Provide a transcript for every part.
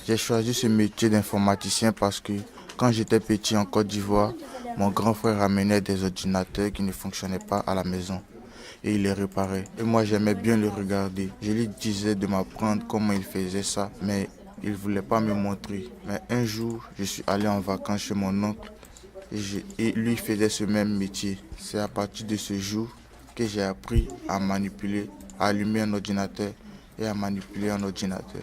J'ai choisi ce métier d'informaticien parce que quand j'étais petit en Côte d'Ivoire, mon grand frère ramenait des ordinateurs qui ne fonctionnaient pas à la maison et il les réparait. Et moi j'aimais bien le regarder. Je lui disais de m'apprendre comment il faisait ça, mais il ne voulait pas me montrer. Mais un jour, je suis allé en vacances chez mon oncle et lui faisait ce même métier. C'est à partir de ce jour que j'ai appris à manipuler, à allumer un ordinateur et à manipuler un ordinateur.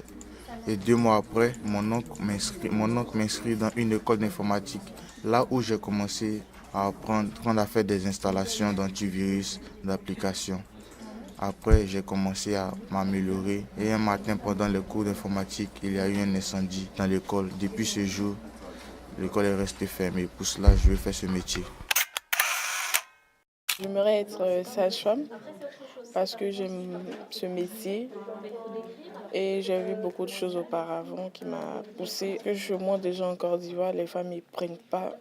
Et 2 mois après, mon oncle m'inscrit dans une école d'informatique, là où j'ai commencé à apprendre à faire des installations d'antivirus, d'applications. Après, j'ai commencé à m'améliorer et un matin, pendant les cours d'informatique, il y a eu un incendie dans l'école. Depuis ce jour, l'école est restée fermée. Pour cela, je vais faire ce métier. J'aimerais être sage-femme parce que j'aime ce métier et j'ai vu beaucoup de choses auparavant qui m'a poussée. Chez moi, déjà en Côte d'Ivoire, les femmes ne prennent pas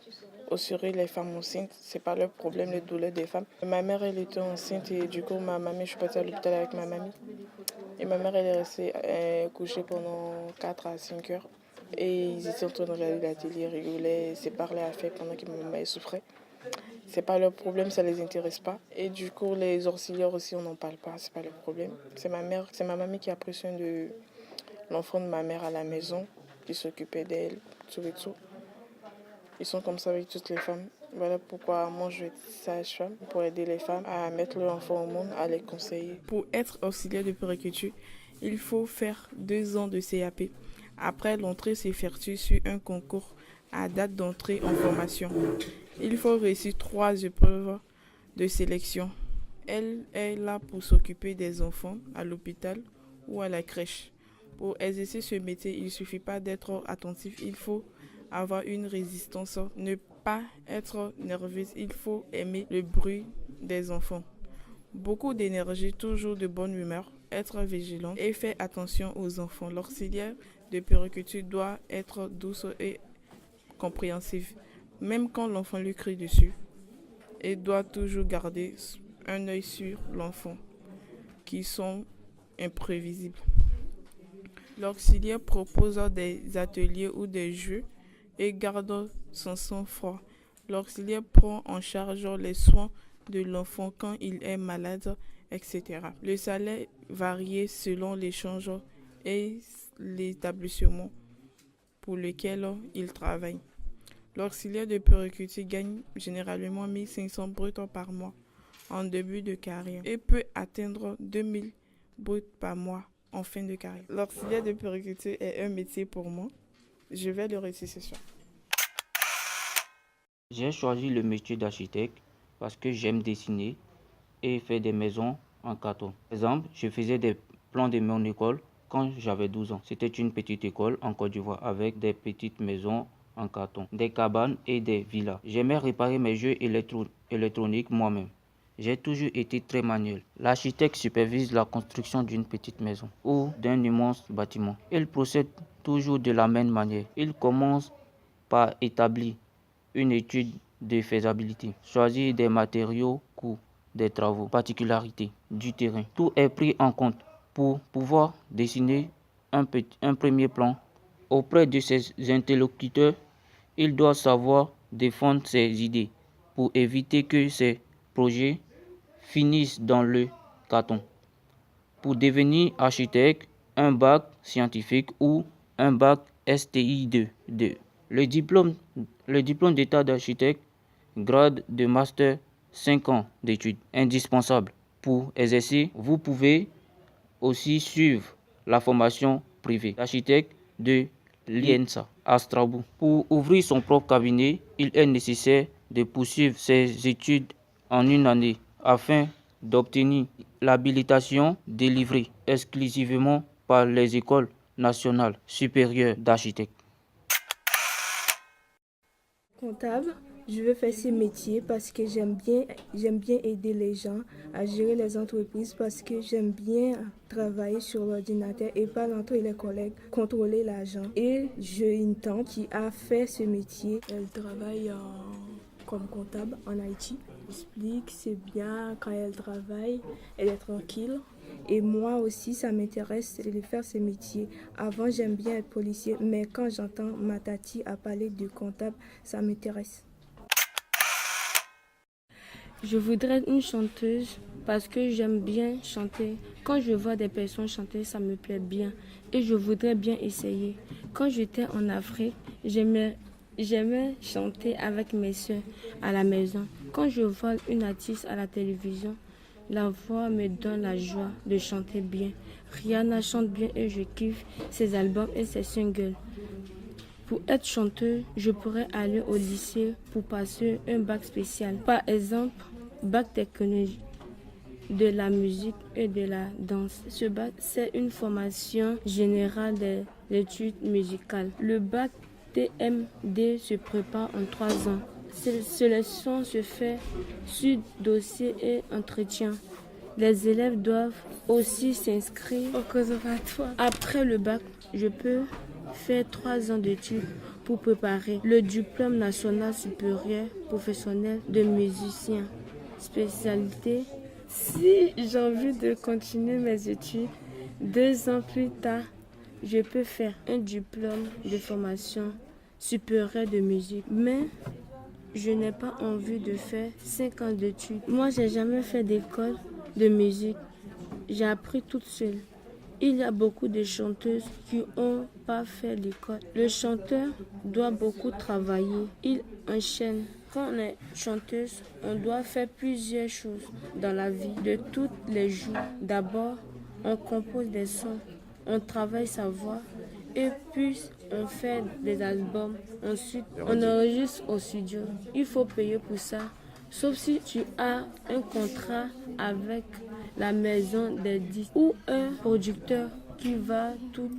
au sérieux les femmes enceintes. C'est pas leur problème, les douleurs des femmes. Ma mère, elle était enceinte et du coup, ma mamie, je suis partie à l'hôpital avec ma mamie. Et ma mère, elle est restée couchée pendant 4 à 5 heures. Et ils étaient en train de regarder la télé, ils rigolaient, se parlaient à faire pendant que ma maman souffrait. C'est pas leur problème, ça les intéresse pas. Et du coup, les auxiliaires aussi, on n'en parle pas, c'est pas leur problème. C'est ma mère, c'est ma mamie qui a pris soin de l'enfant de ma mère à la maison, qui s'occupait d'elle, tout et tout. Ils sont comme ça avec toutes les femmes. Voilà pourquoi moi je vais être sage-femme pour aider les femmes à mettre leur enfant au monde, à les conseiller. Pour être auxiliaire de puériculture, il faut faire 2 ans de CAP. Après, l'entrée s'effectue sur un concours à date d'entrée en formation. Il faut réussir 3 épreuves de sélection. Elle est là pour s'occuper des enfants à l'hôpital ou à la crèche. Pour exercer ce métier, il ne suffit pas d'être attentif, il faut avoir une résistance, ne pas être nerveuse, il faut aimer le bruit des enfants. Beaucoup d'énergie, toujours de bonne humeur, être vigilant et faire attention aux enfants. L'auxiliaire de puériculture doit être douce et compréhensive, même quand l'enfant lui crie dessus, et doit toujours garder un œil sur l'enfant, qui sont imprévisibles. L'auxiliaire propose des ateliers ou des jeux et garde son sang-froid. L'auxiliaire prend en charge les soins de l'enfant quand il est malade, etc. Le salaire varie selon l'échange et l'établissement pour lequel il travaille. L'auxiliaire de puériculture gagne généralement 1500 bruts par mois en début de carrière et peut atteindre 2000 bruts par mois en fin de carrière. L'auxiliaire de puériculture est un métier pour moi. Je vais le réussir ce soir. J'ai choisi le métier d'architecte parce que j'aime dessiner et faire des maisons en carton. Par exemple, je faisais des plans de mon école quand j'avais 12 ans. C'était une petite école en Côte d'Ivoire avec des petites maisons en carton, des cabanes et des villas. J'aimais réparer mes jeux électroniques moi-même. J'ai toujours été très manuel. L'architecte supervise la construction d'une petite maison ou d'un immense bâtiment. Il procède toujours de la même manière. Il commence par établir une étude de faisabilité, choisir des matériaux, coûts des travaux, particularités du terrain. Tout est pris en compte pour pouvoir dessiner un premier plan. Auprès de ses interlocuteurs, il doit savoir défendre ses idées pour éviter que ses projets finissent dans le carton. Pour devenir architecte, un bac scientifique ou un bac STI 2. Le diplôme, le diplôme d'état d'architecte, grade de master, 5 ans d'études, indispensable pour exercer. Vous pouvez aussi suivre la formation privée d'architecte de l'INSA à Strasbourg. Pour ouvrir son propre cabinet, il est nécessaire de poursuivre ses études en une année afin d'obtenir l'habilitation délivrée exclusivement par les écoles nationales supérieures d'architectes. Comptable, je veux faire ce métier parce que j'aime bien aider les gens à gérer les entreprises parce que j'aime bien travailler sur l'ordinateur et parler entre les collègues, contrôler l'argent. Et j'ai une tante qui a fait ce métier. Elle travaille comme comptable en Haïti. explique, c'est bien quand elle travaille, elle est tranquille. Et moi aussi, ça m'intéresse de faire ce métier. Avant, j'aime bien être policier, mais quand j'entends ma tati à parler de comptable, ça m'intéresse. Je voudrais être une chanteuse parce que j'aime bien chanter. Quand je vois des personnes chanter, ça me plaît bien et je voudrais bien essayer. Quand j'étais en Afrique, j'aimais chanter avec mes soeurs à la maison. Quand je vois une artiste à la télévision, la voix me donne la joie de chanter bien. Rihanna chante bien et je kiffe ses albums et ses singles. Pour être chanteuse, je pourrais aller au lycée pour passer un bac spécial. Par exemple, bac technologie de la musique et de la danse. Ce bac, c'est une formation générale des études musicales. Le bac TMD se prépare en 3 ans. Cette sélection se fait sur dossier et entretien. Les élèves doivent aussi s'inscrire au conservatoire. Après le bac, je peux faire 3 ans d'études pour préparer le diplôme national supérieur professionnel de musicien. Spécialité, si j'ai envie de continuer mes études, 2 ans plus tard, je peux faire un diplôme de formation supérieure de musique. Mais je n'ai pas envie de faire 5 ans d'études. Moi, j'ai jamais fait d'école de musique. J'ai appris toute seule. Il y a beaucoup de chanteuses qui n'ont pas fait l'école. Le chanteur doit beaucoup travailler. Il enchaîne. Quand on est chanteuse, on doit faire plusieurs choses dans la vie de tous les jours. D'abord, on compose des sons, on travaille sa voix et puis on fait des albums. Ensuite, on enregistre au studio. Il faut payer pour ça. Sauf si tu as un contrat avec la maison des disques ou un producteur qui va tout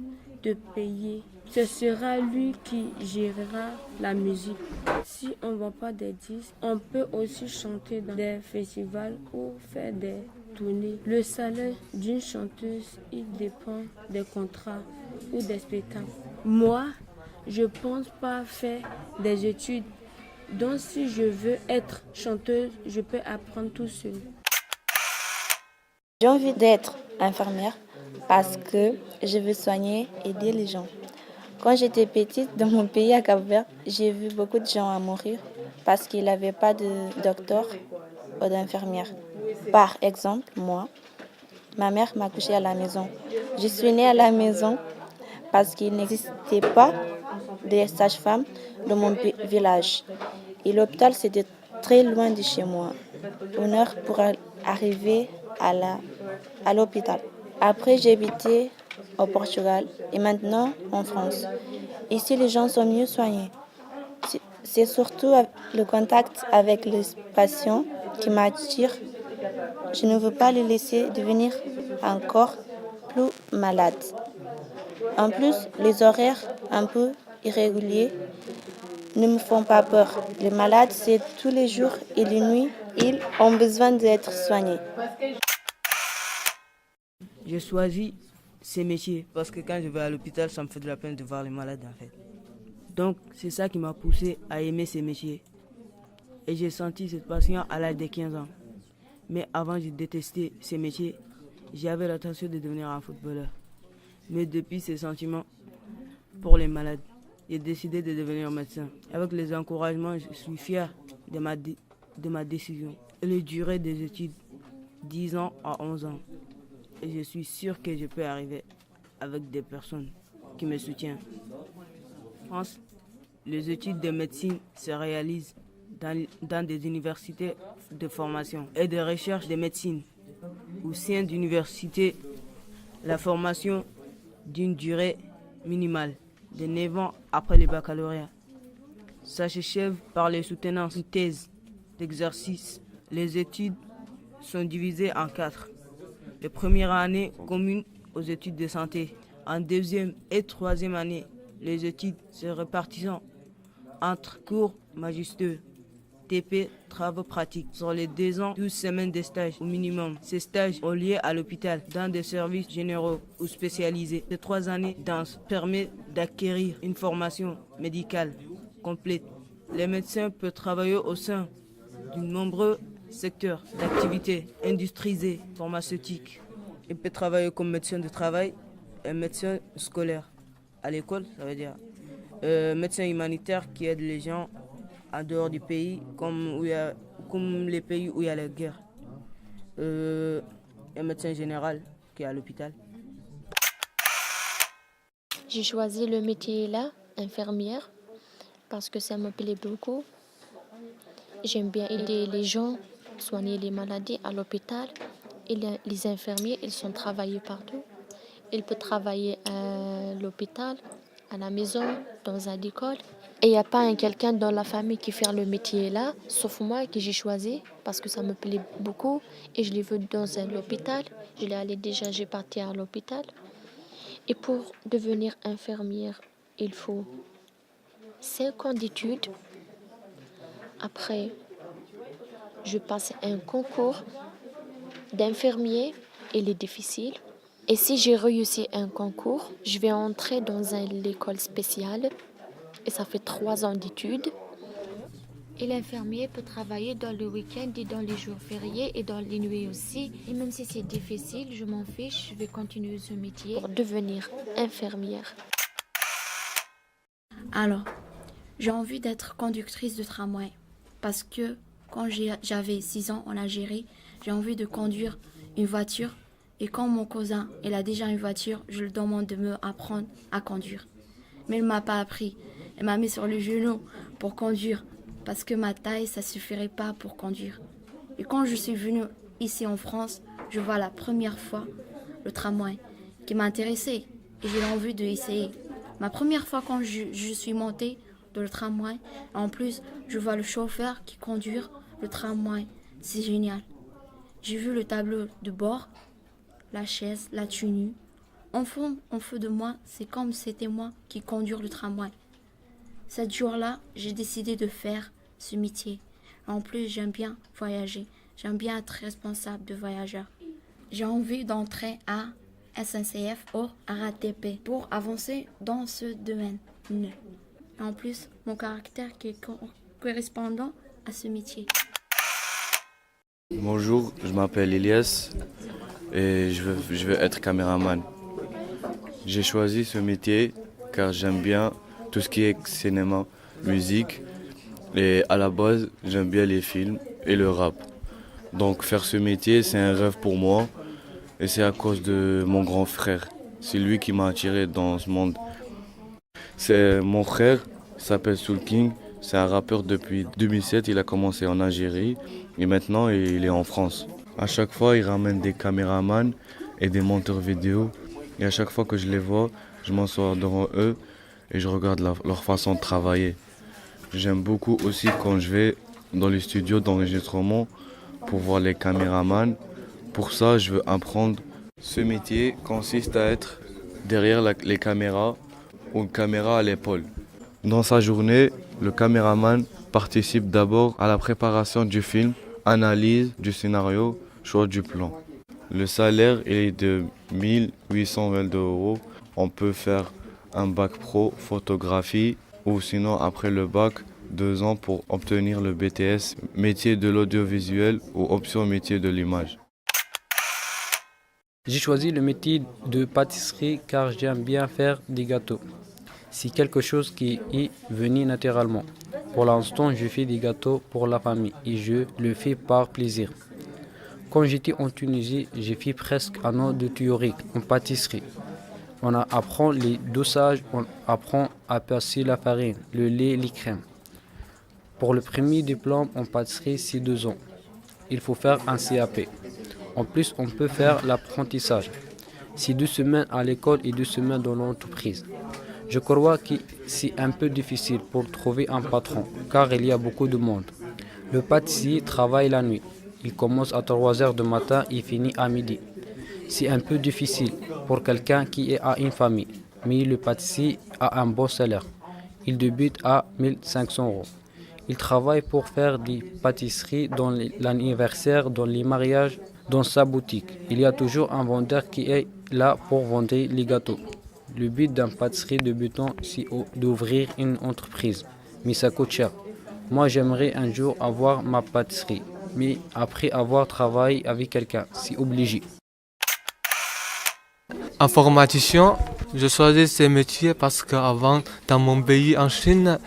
te payer. Ce sera lui qui gérera la musique. Si on ne vend pas des disques, on peut aussi chanter dans des festivals ou faire des tournées. Le salaire d'une chanteuse, il dépend des contrats ou des spectacles. Moi, je ne pense pas faire des études. Donc si je veux être chanteuse, je peux apprendre tout seul. J'ai envie d'être infirmière parce que je veux soigner et aider les gens. Quand j'étais petite, dans mon pays à Cap-Vert, j'ai vu beaucoup de gens à mourir parce qu'il n'y avait pas de docteur ou d'infirmière. Par exemple, moi, ma mère m'a couchée à la maison. Je suis née à la maison parce qu'il n'existait pas de sage-femme dans mon village. Et l'hôpital, c'était très loin de chez moi. 1 heure pour arriver à l'hôpital. Après, j'ai habité au Portugal et maintenant en France. Ici, les gens sont mieux soignés. C'est surtout le contact avec les patients qui m'attire. Je ne veux pas les laisser devenir encore plus malades. En plus, les horaires un peu irréguliers ne me font pas peur. Les malades, c'est tous les jours et les nuits. Ils ont besoin d'être soignés. J'ai choisi ces métiers parce que quand je vais à l'hôpital, ça me fait de la peine de voir les malades en fait. Donc c'est ça qui m'a poussé à aimer ces métiers. Et j'ai senti cette passion à l'âge de 15 ans. Mais avant, je détestais ces métiers. J'avais l'intention de devenir un footballeur. Mais depuis ces sentiments pour les malades, j'ai décidé de devenir médecin. Avec les encouragements, je suis fier de ma décision. Elle a duré des études 10 ans à 11 ans. Et je suis sûr que je peux arriver avec des personnes qui me soutiennent. En France, les études de médecine se réalisent dans des universités de formation et de recherche de médecine. Au sein d'universités, la formation d'une durée minimale de 9 ans après le baccalauréat. Ça s'achève par les soutenances, une thèse d'exercice. Les études sont divisées en 4. La première année commune aux études de santé. En 2e et 3e année, les études se répartissent entre cours magistraux, TP, travaux pratiques. Sur les 2 ans, 12 semaines de stage au minimum. Ces stages ont lieu à l'hôpital, dans des services généraux ou spécialisés. Ces 3 années danse permettent d'acquérir une formation médicale complète. Les médecins peuvent travailler au sein de nombreux secteurs d'activité industrialisés, pharmaceutiques. Il peut travailler comme médecin de travail et médecin scolaire. À l'école, ça veut dire médecin humanitaire qui aide les gens en dehors du pays, comme les pays où il y a la guerre. Un médecin général qui est à l'hôpital. J'ai choisi le métier là, infirmière, parce que ça me plaît beaucoup. J'aime bien aider les gens, soigner les maladies à l'hôpital. Et les infirmiers, ils sont travaillés partout. Ils peuvent travailler à l'hôpital, à la maison, dans une école. Et il n'y a pas quelqu'un dans la famille qui fait le métier là, sauf moi que j'ai choisi parce que ça me plaît beaucoup. Et je l'ai vu dans l'hôpital. Je l'ai allé déjà, j'ai parti à l'hôpital. Et pour devenir infirmière, il faut 5 ans d'études. Après, je passe un concours d'infirmier. Il est difficile. Et si j'ai réussi un concours, je vais entrer dans l'école spéciale. Et ça fait 3 ans d'études. Et l'infirmier peut travailler dans le week-end et dans les jours fériés et dans les nuits aussi. Et même si c'est difficile, je m'en fiche, je vais continuer ce métier pour devenir infirmière. Alors, j'ai envie d'être conductrice de tramway parce que quand j'avais 6 ans en Algérie, j'ai envie de conduire une voiture. Et quand mon cousin il a déjà une voiture, je lui demande de me apprendre à conduire. Mais il ne m'a pas appris. Elle m'a mis sur le genou pour conduire parce que ma taille, ça ne suffirait pas pour conduire. Et quand je suis venue ici en France, je vois la première fois le tramway qui m'a intéressée et j'ai envie d'essayer. Ma première fois quand je suis montée dans le tramway, en plus, je vois le chauffeur qui conduit le tramway. C'est génial. J'ai vu le tableau de bord, la chaise, la tenue. En fond de moi, c'est comme c'était moi qui conduis le tramway. Ce jour-là, j'ai décidé de faire ce métier. En plus, j'aime bien voyager. J'aime bien être responsable de voyageurs. J'ai envie d'entrer à SNCF ou RATP pour avancer dans ce domaine. En plus, mon caractère qui est correspondant à ce métier. Bonjour, je m'appelle Elias et je veux être caméraman. J'ai choisi ce métier car j'aime bien tout ce qui est cinéma, musique et à la base j'aime bien les films et le rap. Donc faire ce métier c'est un rêve pour moi et c'est à cause de mon grand frère. C'est lui qui m'a attiré dans ce monde. C'est mon frère, il s'appelle Soul King, c'est un rappeur depuis 2007, il a commencé en Algérie et maintenant il est en France. À chaque fois il ramène des caméramans et des monteurs vidéo et à chaque fois que je les vois, je m'assois devant eux et je regarde leur façon de travailler. J'aime beaucoup aussi quand je vais dans les studios d'enregistrement pour voir les caméramans. Pour ça, je veux apprendre. Ce métier consiste à être derrière les caméras ou une caméra à l'épaule. Dans sa journée, le caméraman participe d'abord à la préparation du film, analyse du scénario, choix du plan. Le salaire est de 1822 €. On peut faire un bac pro photographie ou sinon après le bac 2 ans pour obtenir le BTS métier de l'audiovisuel ou option métier de l'image. J'ai choisi le métier de pâtisserie car j'aime bien faire des gâteaux. C'est quelque chose qui est venu naturellement. Pour l'instant, je fais des gâteaux pour la famille et je le fais par plaisir. Quand j'étais en Tunisie, j'ai fait presque un an de théorie en pâtisserie. On apprend les dosages, on apprend à passer la farine, le lait, les crèmes. Pour le premier diplôme en pâtisserie, c'est 2 ans. Il faut faire un CAP. En plus, on peut faire l'apprentissage. C'est 2 semaines à l'école et 2 semaines dans l'entreprise. Je crois que c'est un peu difficile pour trouver un patron, car il y a beaucoup de monde. Le pâtissier travaille la nuit. Il commence à 3 heures du matin et finit à midi. C'est un peu difficile pour quelqu'un qui a une famille, mais le pâtissier a un bon salaire. Il débute à 1500 €. Il travaille pour faire des pâtisseries dans l'anniversaire, dans les mariages, dans sa boutique. Il y a toujours un vendeur qui est là pour vendre les gâteaux. Le but d'un pâtissier débutant, c'est d'ouvrir une entreprise, mais ça coûte cher. Moi, j'aimerais un jour avoir ma pâtisserie. mais après avoir travaillé avec quelqu'un, c'est obligé. Informaticien, je choisis ce métier parce qu'avant, dans mon pays, en Chine,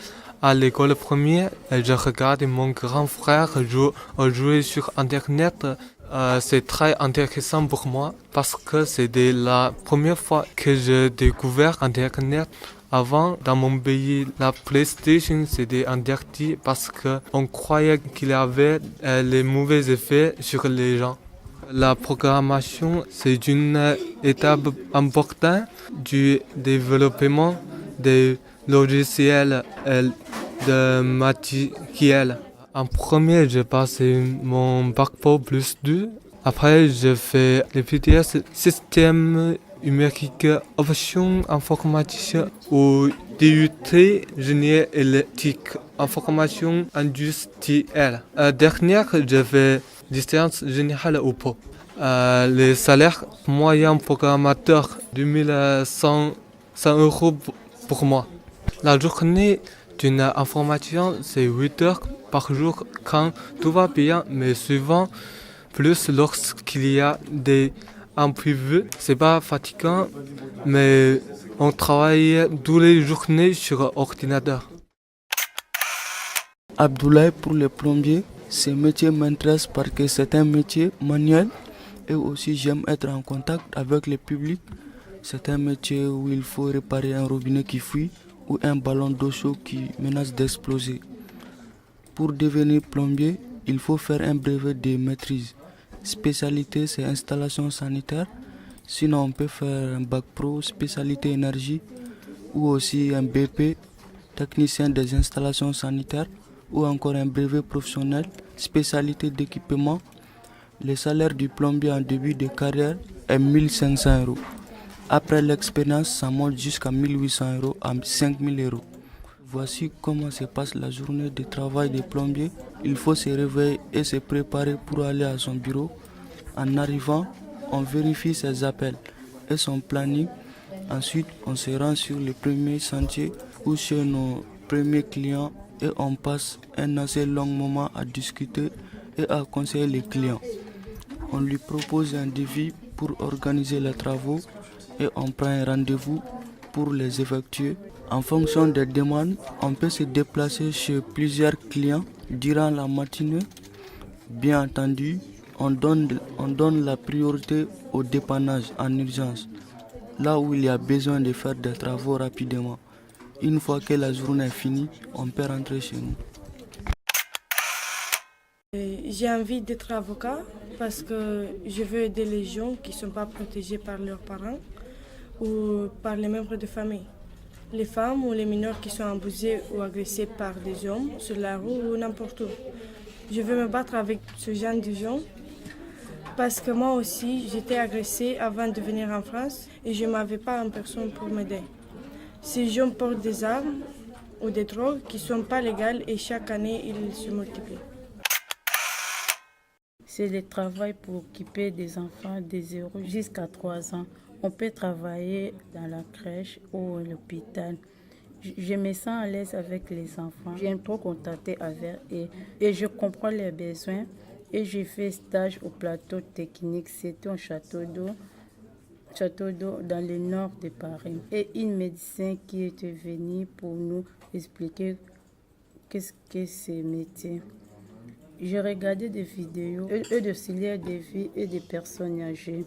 à l'école première, je regarde mon grand frère jouer sur Internet. C'est très intéressant pour moi parce que c'était la première fois que j'ai découvert Internet. Avant, dans mon pays, la PlayStation c'était interdit parce qu'on croyait qu'il y avait les mauvais effets sur les gens. La programmation, c'est une étape importante du développement des logiciels et de matériel. En premier, j'ai passé mon bac pro plus 2. Après, j'ai fait les BTS système numérique, option informaticien ou DUT génie électrique, information industrielle. Dernière, j'ai fait distance générale au pro. Les salaires moyens programmateurs 2100 € pour moi. La journée d'une information, c'est 8 heures par jour quand tout va bien, mais souvent plus lorsqu'il y a des imprévus. C'est pas fatigant, mais on travaille toutes les journées sur ordinateur. Abdoulaye pour les plombiers, ce métier m'intéresse parce que c'est un métier manuel et aussi j'aime être en contact avec le public. C'est un métier où il faut réparer un robinet qui fuit ou un ballon d'eau chaud qui menace d'exploser. Pour devenir plombier, il faut faire un brevet de maîtrise. Spécialité, c'est installation sanitaire. Sinon, on peut faire un bac pro, spécialité énergie, ou aussi un BP, technicien des installations sanitaires, ou encore un brevet professionnel, spécialité d'équipement. Le salaire du plombier en début de carrière est 1500 €. Après l'expérience, ça monte jusqu'à 1800 € à 5000 €. Voici comment se passe la journée de travail des plombiers. Il faut se réveiller et se préparer pour aller à son bureau. En arrivant, on vérifie ses appels et son planning. Ensuite, on se rend sur le premier chantier ou chez nos premiers clients et on passe un assez long moment à discuter et à conseiller les clients. On lui propose un devis pour organiser les travaux et on prend un rendez-vous pour les effectuer. En fonction des demandes, on peut se déplacer chez plusieurs clients durant la matinée. Bien entendu, on donne la priorité au dépannage en urgence, là où il y a besoin de faire des travaux rapidement. Une fois que la journée est finie, on peut rentrer chez nous. J'ai envie d'être avocat parce que je veux aider les gens qui ne sont pas protégés par leurs parents ou par les membres de famille. Les femmes ou les mineurs qui sont abusés ou agressés par des hommes sur la rue ou n'importe où. Je veux me battre avec ce genre de gens parce que moi aussi j'étais agressée avant de venir en France et je n'avais pas en personne pour m'aider. Ces gens portent des armes ou des drogues qui ne sont pas légales et chaque année ils se multiplient. C'est le travail pour occuper des enfants de 0 jusqu'à 3 ans. On peut travailler dans la crèche ou à l'hôpital. Je me sens à l'aise avec les enfants. J'aime trop contacter avec eux et je comprends leurs besoins. Et j'ai fait stage au plateau technique. C'était un château d'eau dans le nord de Paris. Et une médecin qui était venue pour nous expliquer qu'est-ce que c'est ce métier. J'ai regardé des vidéos et d'auxiliaires de vie et des personnes âgées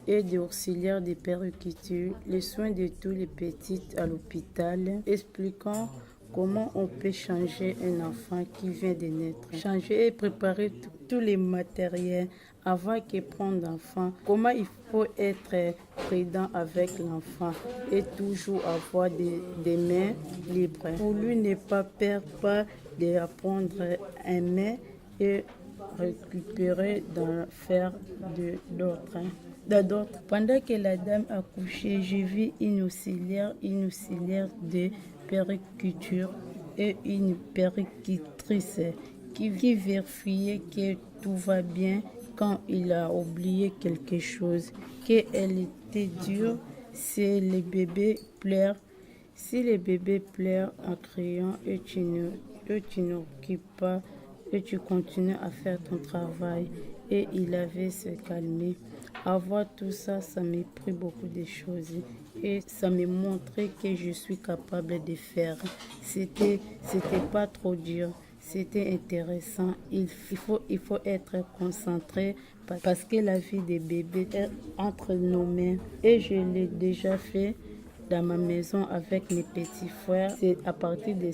et d'auxiliaires de périculture, les soins de tous les petits à l'hôpital, expliquant comment on peut changer un enfant qui vient de naître. Changer et préparer tous les matériels avant qu'il prenne l'enfant. Comment il faut être prudent avec l'enfant et toujours avoir des mains libres. Pour lui ne pas perdre pas d'apprendre à aimer et récupérer d'en faire d'autres. Pendant que la dame a couché, j'ai vu une auxiliaire de périculture et une péricultrice qui vérifiait que tout va bien quand il a oublié quelque chose, qu'elle était dure, si le bébé pleure. Si le bébé pleure en criant et tu n'occupes pas que tu continues à faire ton travail. Et il avait se calmer. Avoir tout ça, ça m'a pris beaucoup de choses. Et ça m'a montré que je suis capable de faire. C'était pas trop dur. C'était intéressant. Il faut être concentré parce que la vie des bébés est entre nos mains. Et je l'ai déjà fait dans ma maison avec mes petits frères. C'est à partir de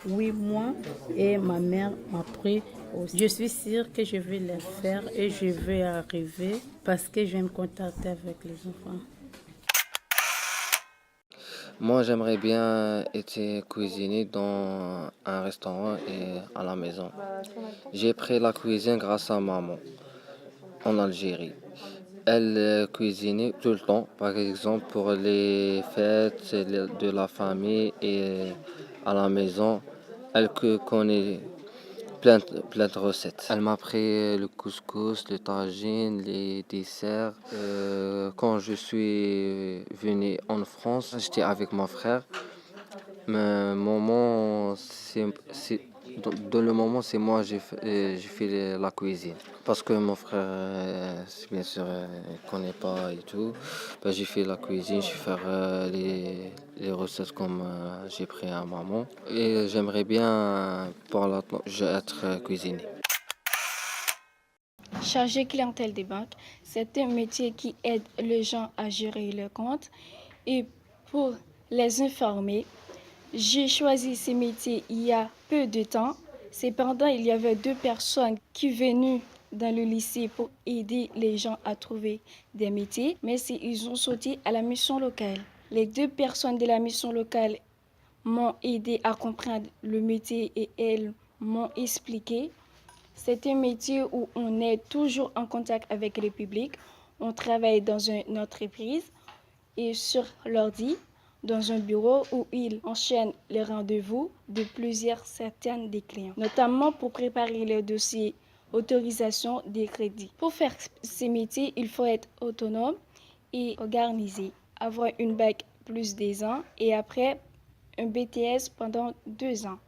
8 mois et ma mère m'a pris aussi. Je suis sûre que je vais le faire et je vais arriver parce que j'aime contacter avec les enfants. Moi, j'aimerais bien être cuisinier dans un restaurant et à la maison. J'ai pris la cuisine grâce à maman en Algérie. Elle cuisinait tout le temps, par exemple pour les fêtes de la famille et à la maison. Elle connaît plein de recettes. Elle m'a appris le couscous, le tagine, les desserts. Quand je suis venu en France, j'étais avec mon frère. Mais dans le moment, c'est moi j'ai fait la cuisine. Parce que mon frère, bien sûr, ne connaît pas et tout. Ben, j'ai fait la cuisine, je vais faire les recettes comme j'ai pris à maman. Et j'aimerais bien, pour la être cuisinier. Chargé clientèle des banques, c'est un métier qui aide les gens à gérer leurs comptes. Et pour les informer, j'ai choisi ce métier il y a peu de temps. Cependant, il y avait 2 personnes qui venaient dans le lycée pour aider les gens à trouver des métiers, mais ils ont sauté à la mission locale. Les 2 personnes de la mission locale m'ont aidé à comprendre le métier et elles m'ont expliqué. C'est un métier où on est toujours en contact avec le public. On travaille dans une entreprise et sur l'ordi, dans un bureau où ils enchaînent les rendez-vous de plusieurs centaines de clients, notamment pour préparer les dossiers autorisation des crédits. Pour faire ces métiers, il faut être autonome et organisé, avoir une bac plus des ans et après un BTS pendant 2 ans.